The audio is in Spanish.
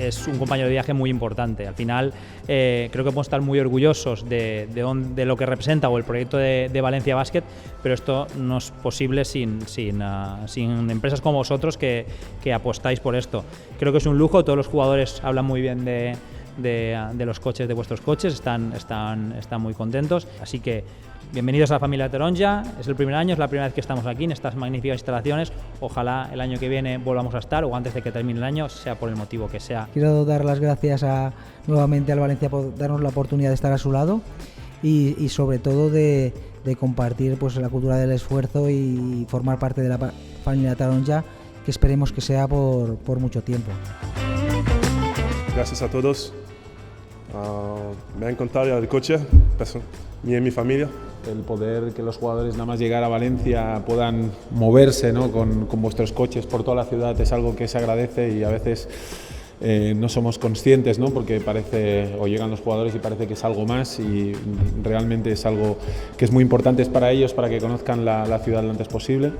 es un compañero de viaje muy importante. Al final creo que podemos estar muy orgullosos de lo que representa o el proyecto de Valencia Basket, pero esto no es posible sin empresas como vosotros que apostáis por esto. Creo que es un lujo, todos los jugadores hablan muy bien de los coches, de vuestros coches, están muy contentos, así que bienvenidos a la familia Taronja. Es el primer año, es la primera vez que estamos aquí en estas magníficas instalaciones. Ojalá el año que viene volvamos a estar o antes de que termine el año, sea por el motivo que sea. Quiero dar las gracias nuevamente al Valencia por darnos la oportunidad de estar a su lado y sobre todo de compartir pues, la cultura del esfuerzo y formar parte de la familia Taronja, que esperemos que sea por mucho tiempo. Gracias a todos. Me ha encantado el coche, mí y mi familia. El poder que los jugadores nada más llegar a Valencia puedan moverse, ¿no? con vuestros coches por toda la ciudad es algo que se agradece y a veces no somos conscientes, ¿no? Porque parece, o llegan los jugadores y parece que es algo más y realmente es algo que es muy importante para ellos, para que conozcan la ciudad lo antes posible.